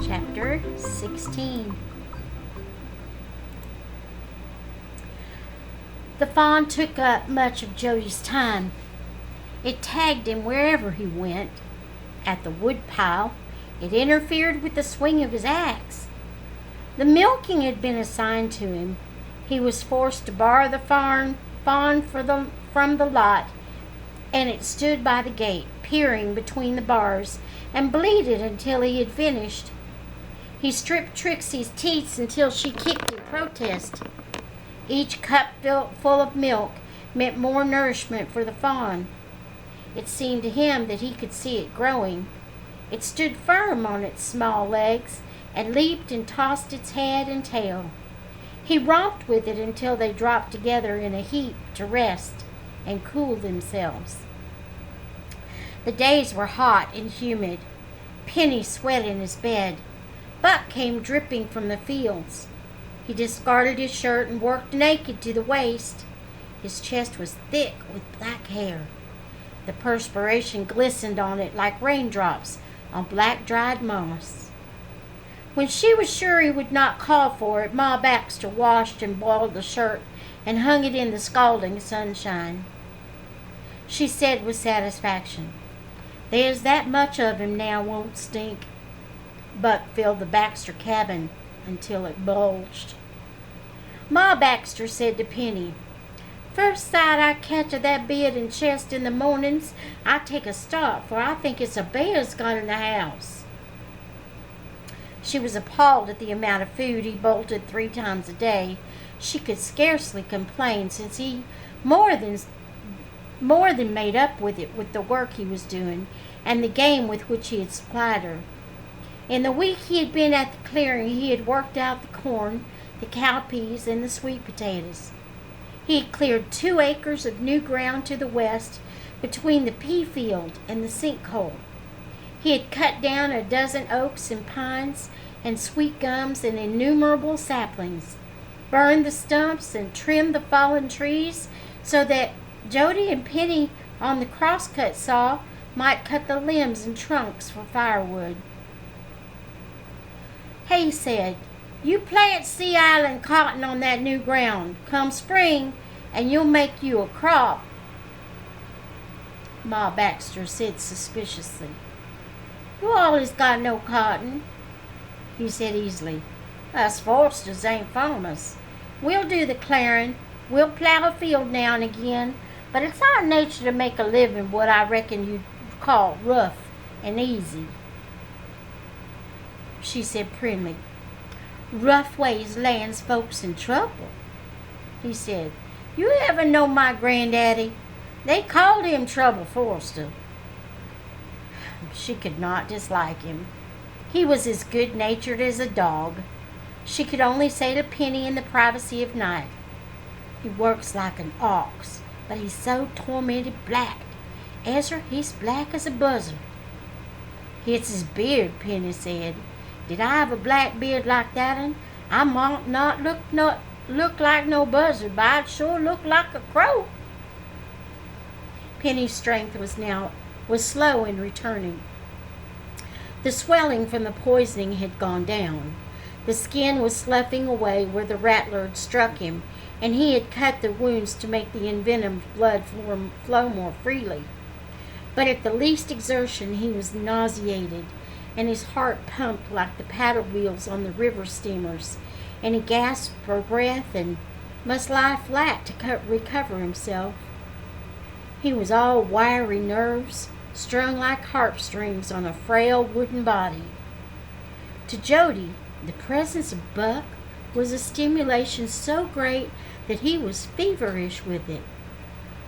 Chapter 16. The fawn took up much of Jody's time. It tagged him wherever he went. At the woodpile, it interfered with the swing of his axe. The milking had been assigned to him. He was forced to borrow the fawn from the lot, and it stood by the gate, peering between the bars, and bleated until he had finished. He stripped Trixie's teats until she kicked in protest. Each cup full of milk meant more nourishment for the fawn. It seemed to him that he could see it growing. It stood firm on its small legs and leaped and tossed its head and tail. He romped with it until they dropped together in a heap to rest and cool themselves. The days were hot and humid. Penny sweat in his bed. Buck came dripping from the fields. He discarded his shirt and worked naked to the waist. His chest was thick with black hair. The perspiration glistened on it like raindrops on black dried moss. When she was sure he would not call for it, Ma Baxter washed and boiled the shirt and hung it in the scalding sunshine. She said with satisfaction, "There's that much of him now won't stink." Buck filled the Baxter cabin until it bulged. Ma Baxter said to Penny, "First sight I catch of that beard and chest in the mornings, I take a start, for I think it's a bear's got in the house." She was appalled at the amount of food he bolted 3 times a day. She could scarcely complain, since he more than made up with it with the work he was doing and the game with which he had supplied her. In the week he had been at the clearing, he had worked out the corn, the cowpeas, and the sweet potatoes. He had cleared 2 acres of new ground to the west between the pea field and the sinkhole. He had cut down a dozen oaks and pines and sweet gums and innumerable saplings, burned the stumps and trimmed the fallen trees so that Jody and Penny on the crosscut saw might cut the limbs and trunks for firewood. He said, "You plant Sea Island cotton on that new ground. Come spring, and you'll make you a crop." Ma Baxter said suspiciously, "You always got no cotton." He said easily, "Us Forsters ain't farmers. We'll do the clearing. We'll plow a field now and again, but it's our nature to make a living what I reckon you'd call rough and easy." She said primly, "Rough ways lands folks in trouble." He said, "You ever know my granddaddy? They called him Trouble Forster." She could not dislike him. He was as good-natured as a dog. She could only say to Penny in the privacy of night, "He works like an ox, but he's so tormented black. Ezra, he's black as a buzzard." "It's his beard," Penny said. "Did I have a black beard like that un? I might not look like no buzzard, but I'd sure look like a crow." Penny's strength was slow in returning. The swelling from the poisoning had gone down. The skin was sloughing away where the rattler had struck him, and he had cut the wounds to make the envenomed blood flow more freely. But at the least exertion he was nauseated, and his heart pumped like the paddle wheels on the river steamers, and he gasped for breath and must lie flat to recover himself. He was all wiry nerves, strung like harpstrings on a frail wooden body. To Jody, the presence of Buck was a stimulation so great that he was feverish with it.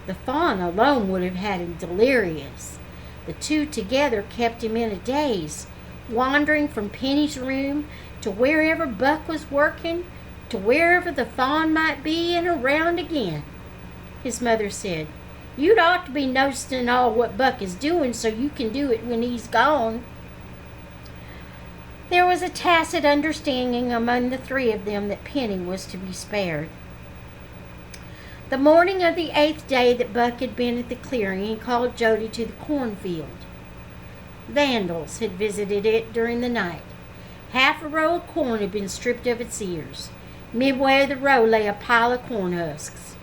The fawn alone would have had him delirious. The two together kept him in a daze, wandering from Penny's room to wherever Buck was working, to wherever the fawn might be, and around again. His mother said, "You'd ought to be noticing all what Buck is doing so you can do it when he's gone." There was a tacit understanding among the three of them that Penny was to be spared. The morning of the 8th day that Buck had been at the clearing, he called Jody to the cornfield. Vandals had visited it during the night. Half a row of corn had been stripped of its ears. Midway of the row lay a pile of corn husks.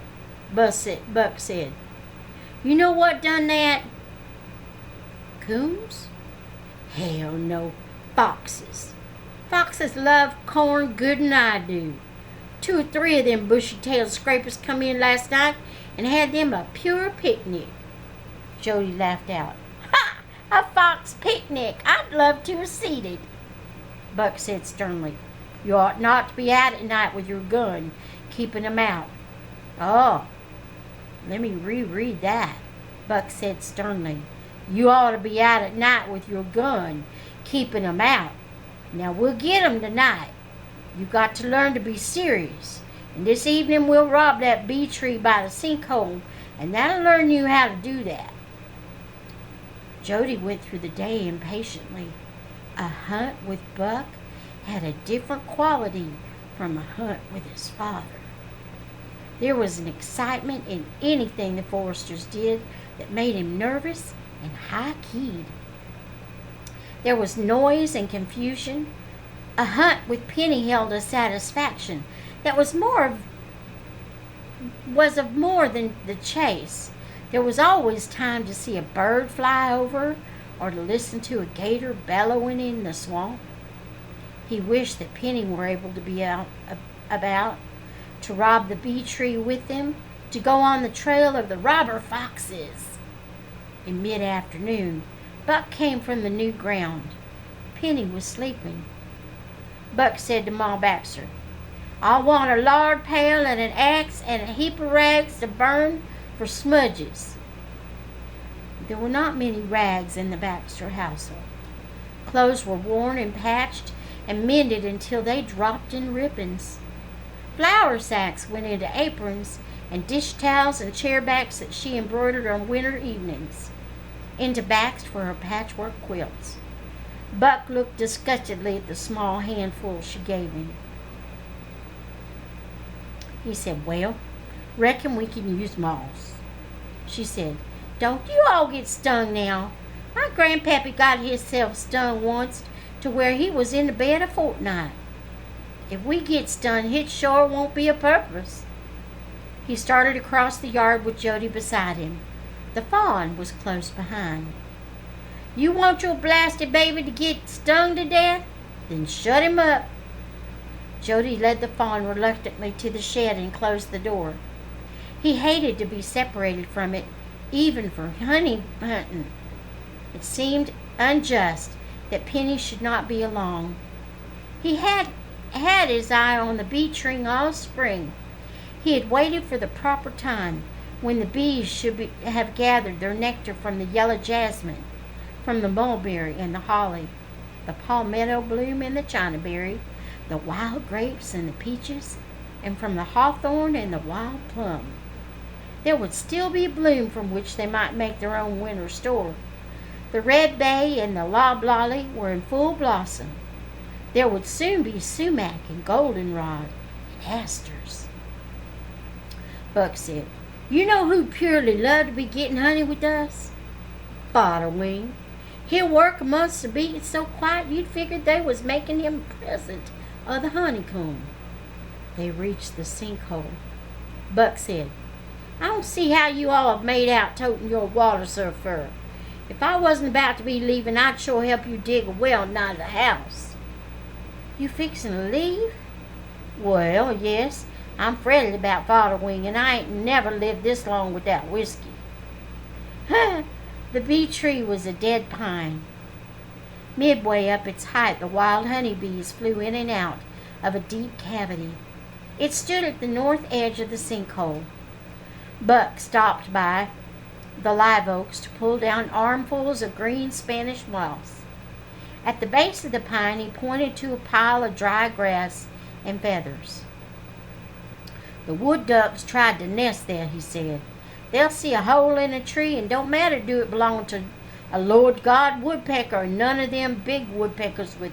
Buck said, "You know what done that?" "Coons?" "Hell no. Foxes. Foxes love corn good'n I do. 2 or 3 of them bushy-tailed scrapers come in last night and had them a pure picnic." Jody laughed out. "Ha! A fox picnic! I'd love to have seen it." Buck said sternly, "You ought not to be out at night with your gun, keeping 'em out." "Oh, let me reread that." Buck said sternly, "You ought to be out at night with your gun, keeping 'em out. Now we'll get 'em tonight. You got to learn to be serious. And this evening we'll rob that bee tree by the sinkhole, and that'll learn you how to do that." Jody went through the day impatiently. A hunt with Buck had a different quality from a hunt with his father. There was an excitement in anything the Forresters did that made him nervous and high-keyed. There was noise and confusion. A hunt with Penny held a satisfaction that was of more than the chase. There was always time to see a bird fly over or to listen to a gator bellowing in the swamp. He wished that Penny were able to be out about, to rob the bee tree with them, to go on the trail of the robber foxes. In mid-afternoon, Buck came from the new ground. Penny was sleeping. Buck said to Ma Baxter, "I want a lard pail and an axe and a heap of rags to burn for smudges." There were not many rags in the Baxter household. Clothes were worn and patched and mended until they dropped in ribbons. Flour sacks went into aprons, and dish towels and chair backs that she embroidered on winter evenings into backs for her patchwork quilts. Buck looked disgustedly at the small handful she gave him. He said, "Well, reckon we can use moss." She said, "Don't you all get stung now. My grandpappy got himself stung once to where he was in the bed a fortnight. If we get stung, it sure won't be a purpose." He started across the yard with Jody beside him. The fawn was close behind. "You want your blasted baby to get stung to death? Then shut him up." Jody led the fawn reluctantly to the shed and closed the door. He hated to be separated from it, even for honey hunting. It seemed unjust that Penny should not be along. He had his eye on the bee tree all spring. He had waited for the proper time when the bees should have gathered their nectar from the yellow jasmine, from the mulberry and the holly, the palmetto bloom and the chinaberry, the wild grapes and the peaches, and from the hawthorn and the wild plum. There would still be a bloom from which they might make their own winter store. The red bay and the loblolly were in full blossom. There would soon be sumac and goldenrod and asters. Buck said, "You know who'd purely love to be getting honey with us? Fodderwing. He'll work amongst the bees so quiet you'd figure they was making him a present of the honeycomb." They reached the sinkhole. Buck said, "I don't see how you all have made out toting your water so fur. If I wasn't about to be leaving, I'd sure help you dig a well nigh the house." "You fixin' to leave?" "Well, yes. I'm fretted about Fodderwing, and I ain't never lived this long without whiskey." The bee tree was a dead pine. Midway up its height, the wild honeybees flew in and out of a deep cavity. It stood at the north edge of the sinkhole. Buck stopped by the live oaks to pull down armfuls of green Spanish moss. At the base of the pine, he pointed to a pile of dry grass and feathers. "The wood ducks tried to nest there," he said. "They'll see a hole in a tree, and don't matter do it belong to a Lord God woodpecker or none of them big woodpeckers with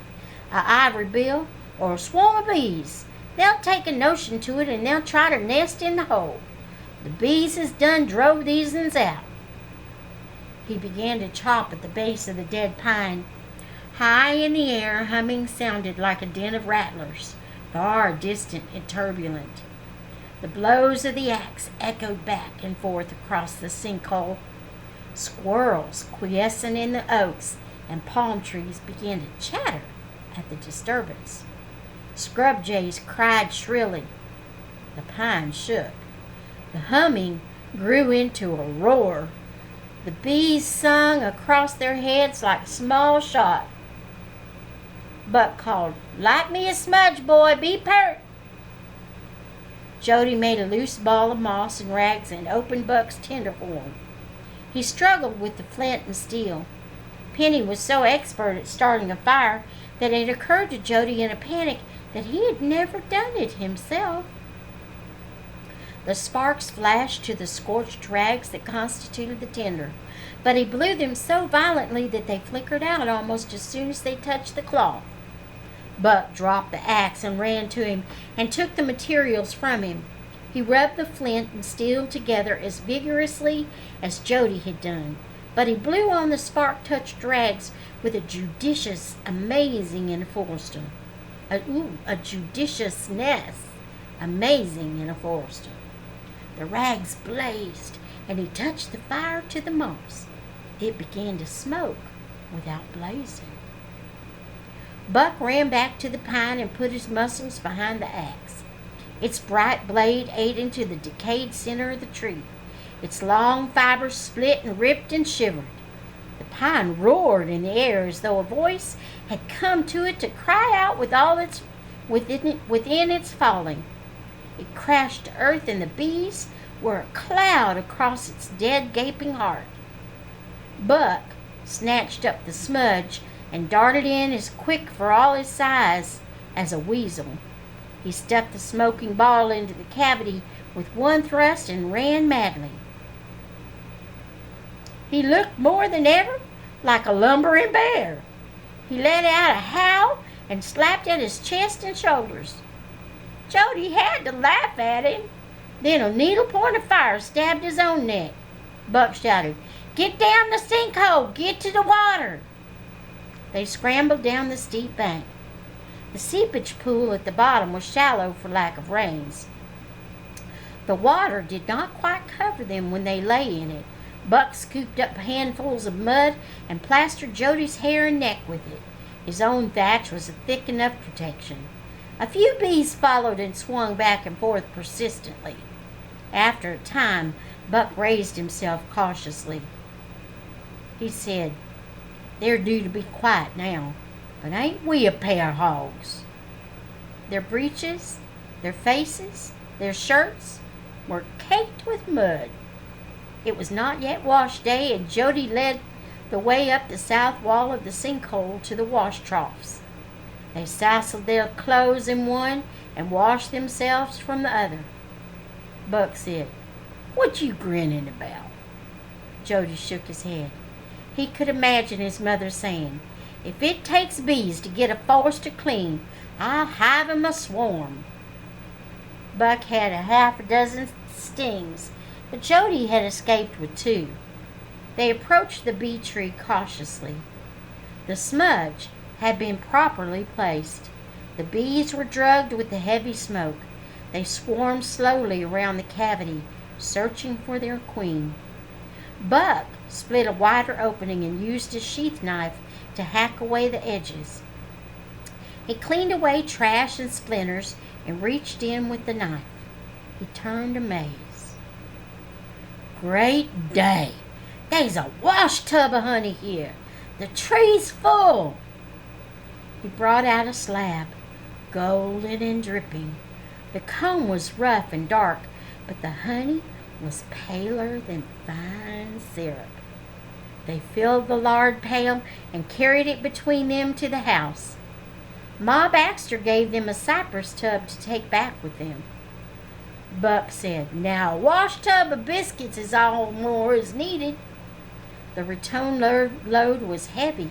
a ivory bill or a swarm of bees. They'll take a notion to it, and they'll try to nest in the hole. The bees has done drove these uns out." He began to chop at the base of the dead pine. High in the air, humming sounded like a den of rattlers, far distant and turbulent. The blows of the axe echoed back and forth across the sinkhole. Squirrels quiescent in the oaks and palm trees began to chatter at the disturbance. Scrub jays cried shrilly. The pine shook. The humming grew into a roar. The bees sung across their heads like small shot. Buck called, "Light me a smudge, boy, be pert." Jody made a loose ball of moss and rags and opened Buck's tenderhorn. He struggled with the flint and steel. Penny was so expert at starting a fire that it occurred to Jody in a panic that he had never done it himself. The sparks flashed to the scorched rags that constituted the tinder, but he blew them so violently that they flickered out almost as soon as they touched the cloth. Buck dropped the axe and ran to him and took the materials from him. He rubbed the flint and steel together as vigorously as Jody had done, but he blew on the spark-touched rags with a judicious, amazing enforcement. A judiciousness amazing in a forester. The rags blazed, and he touched the fire to the moss. It began to smoke without blazing. Buck ran back to the pine and put his muscles behind the axe. Its bright blade ate into the decayed center of the tree. Its long fibers split and ripped and shivered. The pine roared in the air as though a voice had come to it to cry out with all its within its falling. It crashed to earth, and the bees were a cloud across its dead, gaping heart. Buck snatched up the smudge and darted in as quick for all his size as a weasel. He stuffed the smoking ball into the cavity with one thrust and ran madly. He looked more than ever like a lumbering bear. He let out a howl and slapped at his chest and shoulders. Jody had to laugh at him. Then a needle-point of fire stabbed his own neck. Buck shouted, "Get down the sinkhole! Get to the water!" They scrambled down the steep bank. The seepage pool at the bottom was shallow for lack of rains. The water did not quite cover them when they lay in it. Buck scooped up handfuls of mud and plastered Jody's hair and neck with it. His own thatch was a thick enough protection. A few bees followed and swung back and forth persistently. After a time, Buck raised himself cautiously. He said, "They're due to be quiet now, but ain't we a pair of hogs?" Their breeches, their faces, their shirts were caked with mud. It was not yet wash day, and Jody led the way up the south wall of the sinkhole to the wash troughs. They soused their clothes in one and washed themselves from the other. Buck said, "What you grinning about?" Jody shook his head. He could imagine his mother saying, "If it takes bees to get a forester clean, I'll hive 'em a swarm." Buck had a half a dozen stings, but Jody had escaped with 2. They approached the bee tree cautiously. The smudge had been properly placed. The bees were drugged with the heavy smoke. They swarmed slowly around the cavity, searching for their queen. Buck split a wider opening and used his sheath knife to hack away the edges. He cleaned away trash and splinters and reached in with the knife. He turned amazed. "Great day! There's a wash tub of honey here. The tree's full." He brought out a slab, golden and dripping. The comb was rough and dark, but the honey was paler than fine syrup. They filled the lard pail and carried it between them to the house. Ma Baxter gave them a cypress tub to take back with them. Buck said, "Now a wash tub of biscuits is all more is needed." The return load was heavy.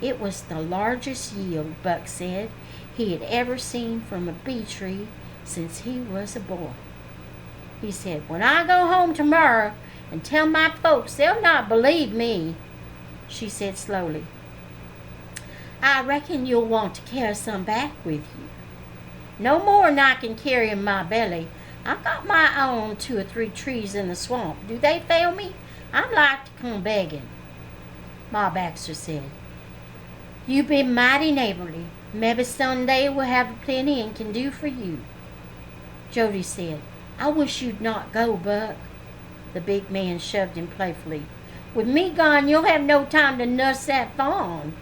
It was the largest yield, Buck said, he had ever seen from a bee tree since he was a boy. He said, "When I go home tomorrow and tell my folks, they'll not believe me." She said slowly, "I reckon you'll want to carry some back with you." "No more'n I can carry in my belly. I've got my own 2 or 3 trees in the swamp. Do they fail me? I'd like to come begging." Ma Baxter said, "You been mighty neighborly. Maybe someday we'll have plenty and can do for you." Jody said, "I wish you'd not go, Buck." The big man shoved him playfully. "With me gone, you'll have no time to nuss that fawn."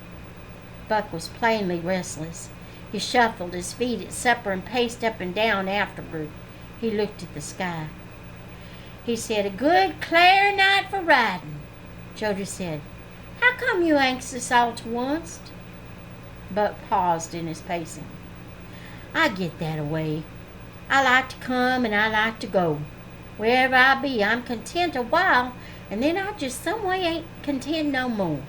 Buck was plainly restless. He shuffled his feet at supper and paced up and down afterward. He looked at the sky. He said, "A good, clear night for riding." Jody said, "How come you anxious all to once?" Buck paused in his pacing. "I get that away. I like to come and I like to go. Wherever I be, I'm content a while, and then I just some way ain't content no more.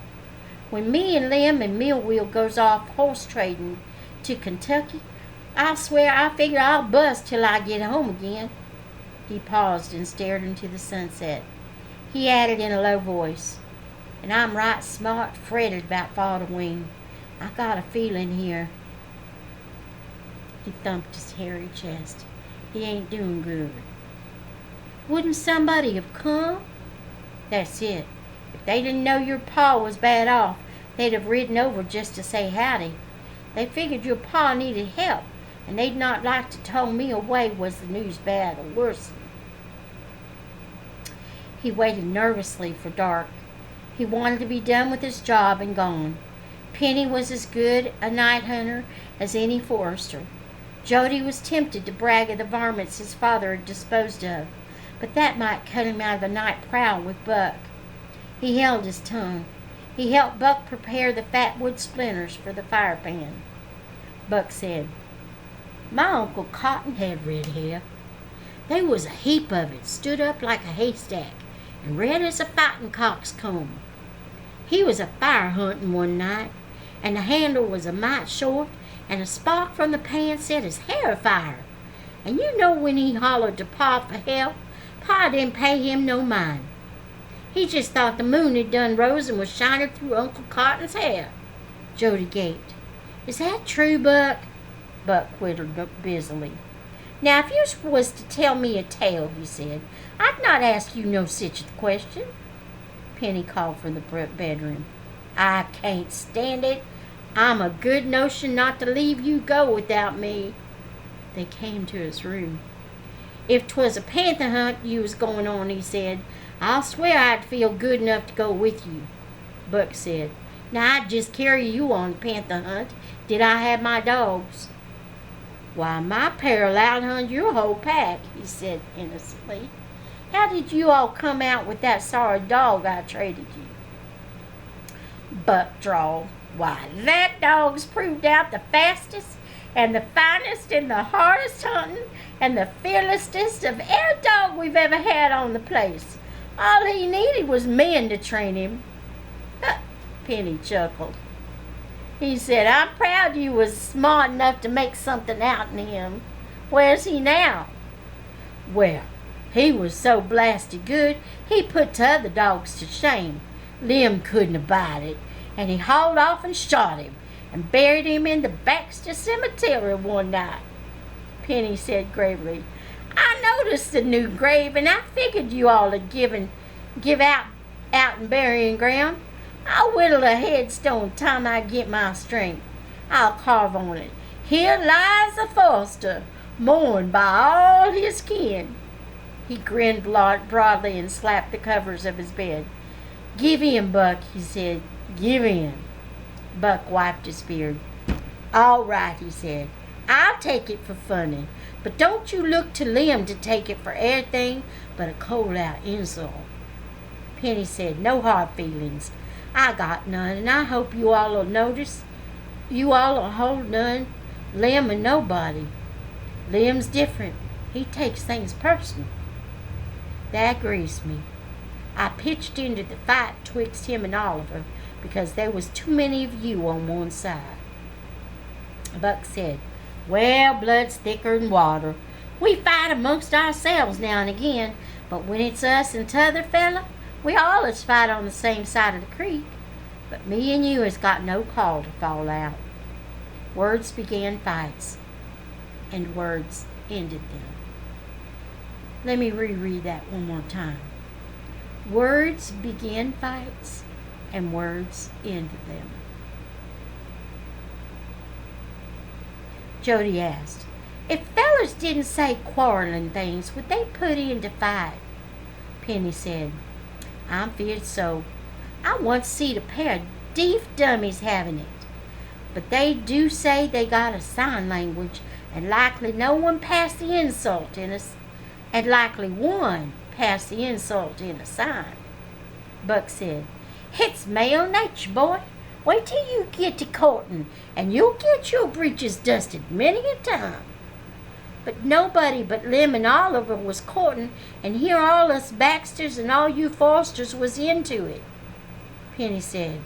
When me and Lim and Millwheel goes off horse trading to Kentucky, I'll swear I figure I'll bust till I get home again." He paused and stared into the sunset. He added in a low voice, "And I'm right smart fretted about Father Wing. I got a feeling here." He thumped his hairy chest. "He ain't doing good." "Wouldn't somebody have come?" "That's it. If they didn't know your pa was bad off, they'd have ridden over just to say howdy. They figured your pa needed help, and they'd not like to tow me away was the news bad or worse." He waited nervously for dark. He wanted to be done with his job and gone. Penny was as good a night hunter as any forester. Jody was tempted to brag of the varmints his father had disposed of, but that might cut him out of a night prowl with Buck. He held his tongue. He helped Buck prepare the fat wood splinters for the fire pan. Buck said, "My Uncle Cotton had red hair. They was a heap of it, stood up like a haystack, and red as a fighting cock's comb. He was a fire hunting one night, and the handle was a mite short, and a spark from the pan set his hair afire. And you know when he hollered to Pa for help, Pa didn't pay him no mind. He just thought the moon had done rose and was shining through Uncle Cotton's hair." Jody gaped. "Is that true, Buck?" Buck whittled busily. "Now, if you was to tell me a tale," he said, "I'd not ask you no such a question." Penny called from the bedroom. "I can't stand it. I'm a good notion not to leave you go without me." They came to his room. "If 'twas a panther hunt you was going on," he said, "I'll swear I'd feel good enough to go with you." Buck said, "Now I'd just carry you on the panther hunt, did I have my dogs." "Why, my pair'll out-hunt your whole pack," he said innocently. "How did you all come out with that sorry dog I traded you?" Buck drawled, "Why, that dog's proved out the fastest and the finest and the hardest hunting and the fearlessest of every dog we've ever had on the place. All he needed was men to train him." Penny chuckled. He said, "I'm proud you was smart enough to make something out in him. Where's he now?" "Well, he was so blasted good, he put t'other dogs to shame. Lim couldn't abide it, and he hauled off and shot him, and buried him in the Baxter Cemetery one night." Penny said gravely, "I noticed the new grave, and I figured you all had give out and burying ground. I'll whittle a headstone time I get my strength. I'll carve on it, 'Here lies a Foster, mourned by all his kin.'" He grinned broadly and slapped the covers of his bed. "Give in, Buck," he said. "Give in." Buck wiped his beard. "All right," he said. "I'll take it for funning, but don't you look to Lim to take it for anything but a cold-out insult." Penny said, "No hard feelings. I got none, and I hope you all'll notice. You all'll hold none. Lem and nobody. Lem's different. He takes things personal. That grieves me. I pitched into the fight twixt him and Oliver because there was too many of you on one side. Buck said, well, blood's thicker than water. We fight amongst ourselves now and again, but when it's us and t'other fella, we allus fight on the same side of the creek. But me and you has got no call to fall out. Words began fights, and words ended them. Let me reread that one more time. Words begin fights, and words ended them. Jody asked, if fellers didn't say quarreling things, would they put in to fight? Penny said, I'm feared so. I once seed a pair of deef dummies having it. But they do say they got a sign language, and likely no one passed the insult in us, and likely one passed the insult in a sign. Buck said, it's male nature, boy. Wait till you get to courting, and you'll get your breeches dusted many a time. But nobody but Lem and Oliver was courting, and here all us Baxters and all you Fosters was into it. Penny said,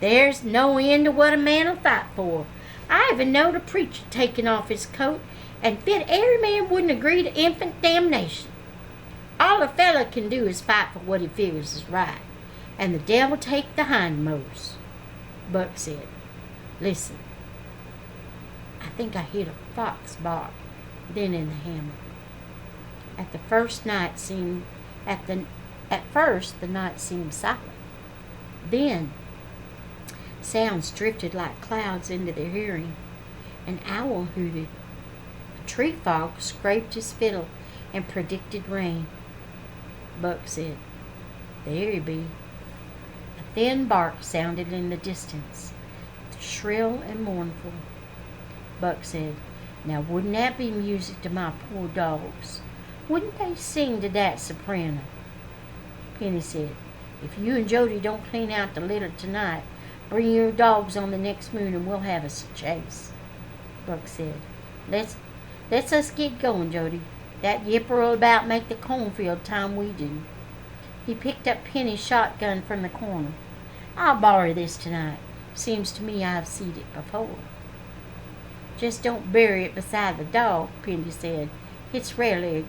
there's no end to what a man'll fight for. I even knowed a preacher taking off his coat, and fit every man wouldn't agree to infant damnation. All a fella can do is fight for what he figures is right, and the devil take the hindmost. Buck said, listen, I think I heard a fox bark then in the hammock. At first the night seemed silent. Then sounds drifted like clouds into their hearing. An owl hooted. A tree frog scraped his fiddle and predicted rain. Buck said, there he be. A thin bark sounded in the distance, shrill and mournful. Buck said, now wouldn't that be music to my poor dogs? Wouldn't they sing to that soprano? Penny said, if you and Jody don't clean out the litter tonight, bring your dogs on the next moon and we'll have us a chase. Buck said, let's us get going, Jody. That yipper'll about make the cornfield time we do. He picked up Penny's shotgun from the corner. I'll borrow this tonight. Seems to me I've seen it before. Just don't bury it beside the dog, Penny said. It's rarely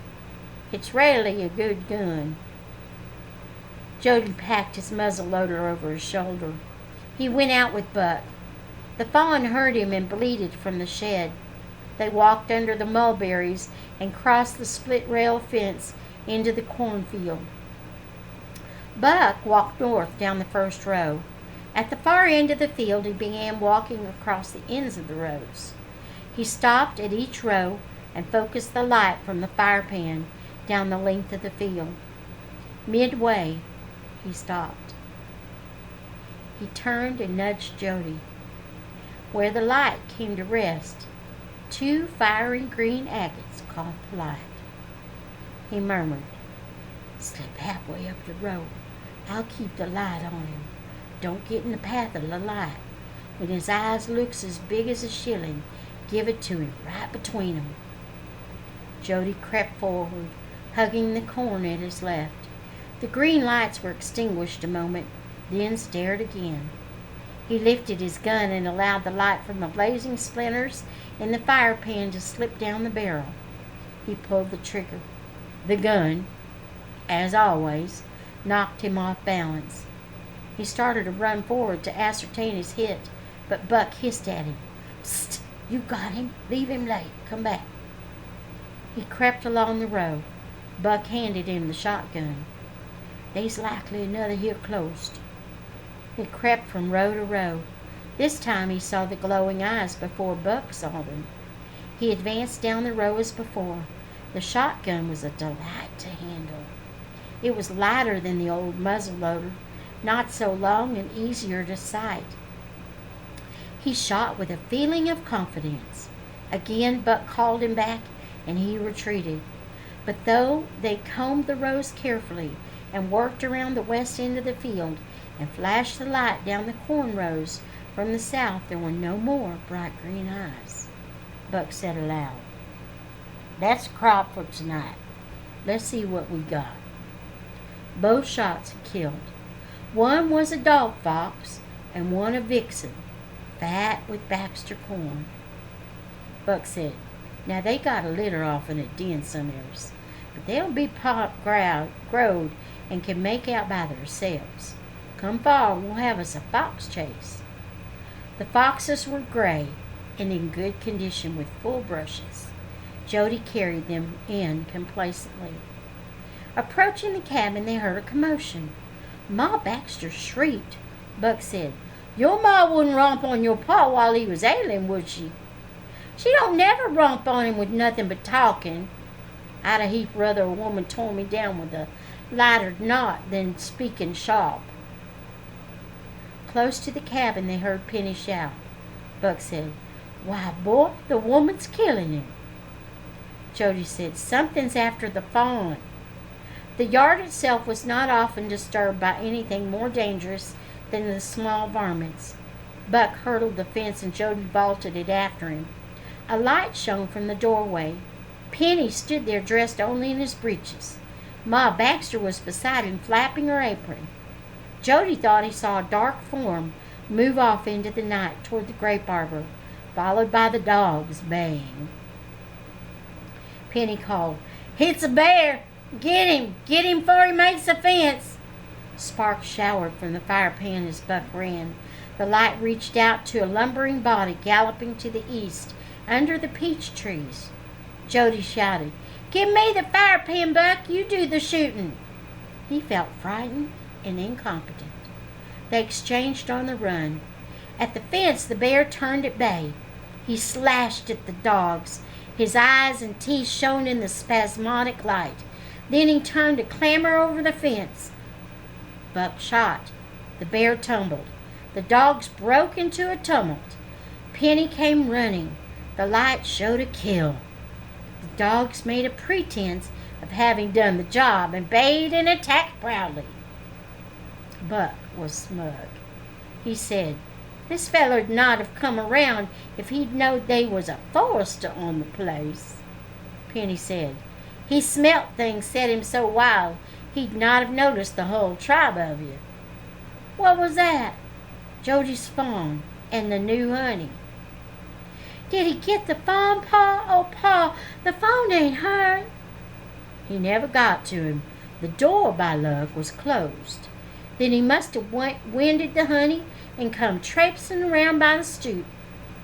a good gun. Jody packed his muzzle loader over his shoulder. He went out with Buck. The fawn heard him and bleated from the shed. They walked under the mulberries and crossed the split rail fence into the cornfield. Buck walked north down the first row. At the far end of the field, he began walking across the ends of the rows. He stopped at each row and focused the light from the fire pan down the length of the field. Midway, he stopped. He turned and nudged Jody. Where the light came to rest, 2 fiery green agates caught the light. He murmured, slip halfway up the row. I'll keep the light on him. Don't get in the path of the light. When his eyes looks as big as a shilling, give it to him right between 'em. Jody crept forward, hugging the corn at his left. The green lights were extinguished a moment, then stared again. He lifted his gun and allowed the light from the blazing splinters in the fire pan to slip down the barrel. He pulled the trigger. The gun, as always, knocked him off balance. He started to run forward to ascertain his hit, but Buck hissed at him. Psst! You got him. Leave him lay. Come back. He crept along the row. Buck handed him the shotgun. They's likely another here close. He crept from row to row. This time he saw the glowing eyes before Buck saw them. He advanced down the row as before. The shotgun was a delight to handle. It was lighter than the old muzzle loader, not so long and easier to sight. He shot with a feeling of confidence. Again Buck called him back, and he retreated. But though they combed the rows carefully and worked around the west end of the field, and flashed the light down the corn rows. From the south there were no more bright green eyes. Buck said aloud, "That's a crop for tonight. Let's see what we got." Both shots had killed. One was a dog fox and one a vixen, fat with Baxter corn. Buck said, "Now they got a litter off in a den somewheres, but they'll be growed and can make out by themselves. Come fall, we'll have us a fox chase." The foxes were gray and in good condition with full brushes. Jody carried them in complacently. Approaching the cabin, they heard a commotion. Ma Baxter shrieked. Buck said, "Your ma wouldn't romp on your pa while he was ailing, would she?" "She don't never romp on him with nothing but talking. I'd a heap rather a woman tore me down with a lighter knot than speaking sharp." Close to the cabin they heard Penny shout. Buck said, "Why, boy, the woman's killing him." Jody said, "Something's after the fawn." The yard itself was not often disturbed by anything more dangerous than the small varmints. Buck hurdled the fence and Jody vaulted it after him. A light shone from the doorway. Penny stood there dressed only in his breeches. Ma Baxter was beside him, flapping her apron. Jody thought he saw a dark form move off into the night toward the grape arbor, followed by the dogs baying. Penny called, "It's a bear! Get him! Get him before he makes a fence!" Sparks showered from the fire pan as Buck ran. The light reached out to a lumbering body galloping to the east under the peach trees. Jody shouted, "Give me the fire pan, Buck! You do the shooting!" He felt frightened and incompetent. They exchanged on the run. At the fence, the bear turned at bay. He slashed at the dogs. His eyes and teeth shone in the spasmodic light. Then he turned to clamber over the fence. Buck shot. The bear tumbled. The dogs broke into a tumult. Penny came running. The light showed a kill. The dogs made a pretense of having done the job and bayed and attacked proudly. Buck was smug. He said, "This feller'd not have come around if he'd knowed they was a forester on the place." Penny said, "He smelt things set him so wild he'd not have noticed the whole tribe of you." "What was that?" "Jody's fawn and the new honey." "Did he get the fawn, Pa? Oh, Pa, the fawn ain't hurt." "He never got to him. The door, by luck, was closed. Then he must have winded the honey and come traipsing around by the stoop.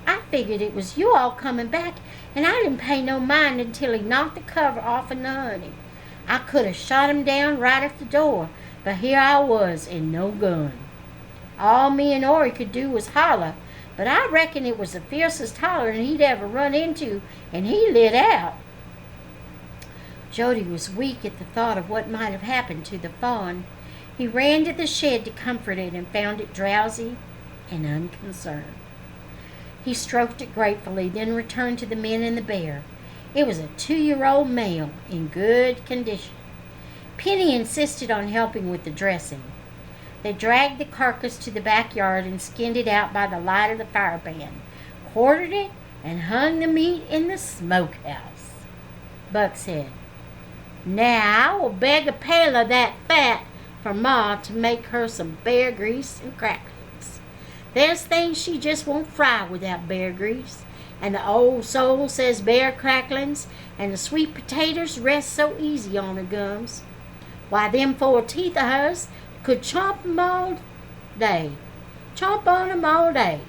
I figured it was you all coming back, and I didn't pay no mind until he knocked the cover off the honey. I could have shot him down right at the door, but here I was and no gun. All me and Ori could do was holler, but I reckon it was the fiercest hollering he'd ever run into, and he lit out." Jody was weak at the thought of what might have happened to the fawn. He ran to the shed to comfort it and found it drowsy and unconcerned. He stroked it gratefully, then returned to the men and the bear. It was a 2-year-old male in good condition. Penny insisted on helping with the dressing. They dragged the carcass to the backyard and skinned it out by the light of the fire pan, quartered it, and hung the meat in the smokehouse. Buck said, "Now I will beg a pail of that fat for Ma to make her some bear grease and cracklings. There's things she just won't fry without bear grease, and the old soul says bear cracklings and the sweet potatoes rest so easy on her gums. Why, them 4 teeth of hers could chomp 'em all day. Chomp on 'em all day."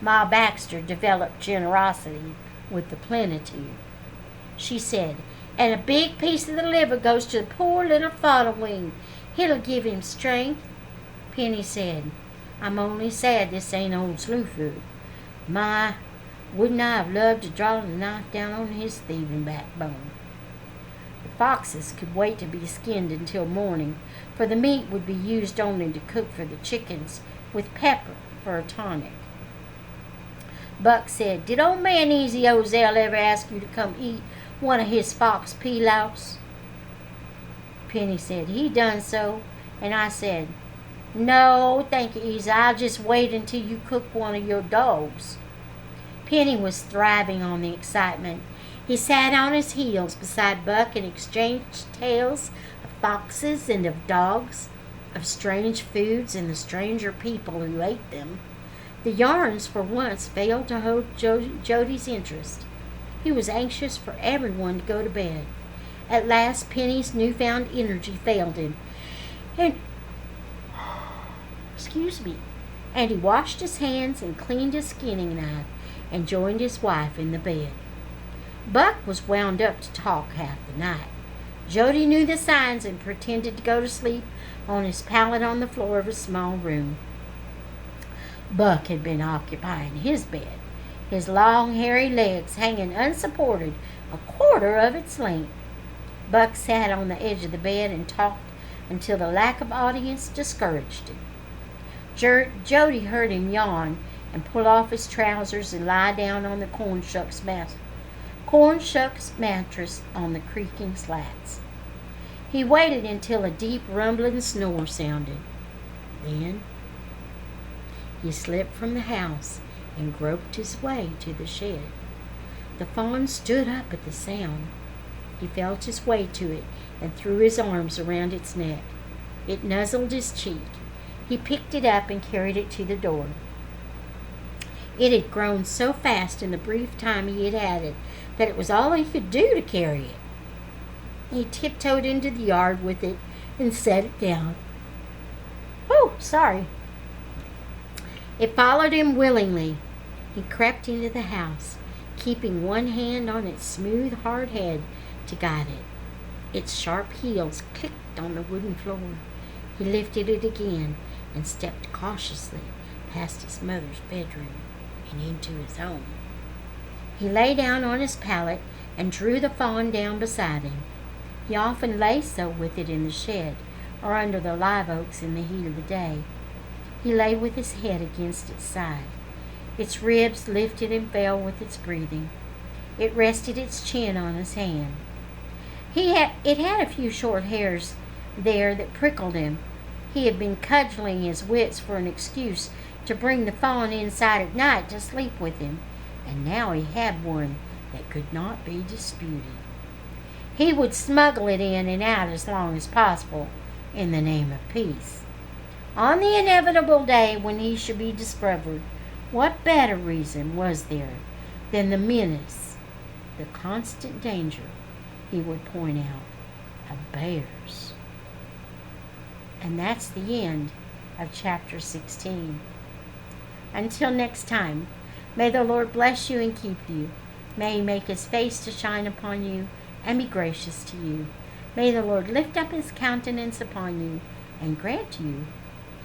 Ma Baxter developed generosity with the plenitude. She said, "And a big piece of the liver goes to the poor little fodder wing. It'll give him strength." Penny said, "I'm only sad this ain't old Slewfoot. My, wouldn't I have loved to draw the knife down on his thieving backbone." The foxes could wait to be skinned until morning, for the meat would be used only to cook for the chickens, with pepper for a tonic. Buck said, "Did old man Easy Ozell ever ask you to come eat one of his fox pilaus?" Penny said, "He done so, And I said, "No, thank you, Isa. I'll just wait until you cook one of your dogs." Penny was thriving on the excitement. He sat on his heels beside Buck and exchanged tales of foxes and of dogs, of strange foods and the stranger people who ate them. The yarns for once failed to hold Jody's interest. He was anxious for everyone to go to bed. At last, Penny's newfound energy failed him, and and he washed his hands and cleaned his skinning knife and joined his wife in the bed. Buck was wound up to talk half the night. Jody knew the signs and pretended to go to sleep on his pallet on the floor of a small room. Buck had been occupying his bed, his long hairy legs hanging unsupported a quarter of its length. Buck sat on the edge of the bed and talked until the lack of audience discouraged him. Jody heard him yawn and pull off his trousers and lie down on the corn shucks mattress on the creaking slats. He waited until a deep rumbling snore sounded. Then he slipped from the house and groped his way to the shed. The fawn stood up at the sound. He felt his way to it and threw his arms around its neck. It nuzzled his cheek. He picked it up and carried it to the door. It had grown so fast in the brief time he had had it that it was all he could do to carry it. He tiptoed into the yard with it and set it down. "Oh, sorry." It followed him willingly. He crept into the house, keeping one hand on its smooth, hard head to guide it. Its sharp heels clicked on the wooden floor. He lifted it again and stepped cautiously past his mother's bedroom and into his own. He lay down on his pallet and drew the fawn down beside him. He often lay so with it in the shed or under the live oaks in the heat of the day. He lay with his head against its side. Its ribs lifted and fell with its breathing. It rested its chin on his hand. It had a few short hairs there that prickled him. He had been cudgeling his wits for an excuse to bring the fawn inside at night to sleep with him, and now he had one that could not be disputed. He would smuggle it in and out as long as possible, in the name of peace. On the inevitable day when he should be discovered, what better reason was there than the menace, the constant danger, he would point out, of bears? And that's the end of chapter 16. Until next time, may the Lord bless you and keep you. May he make his face to shine upon you and be gracious to you. May the Lord lift up his countenance upon you and grant you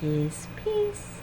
his peace.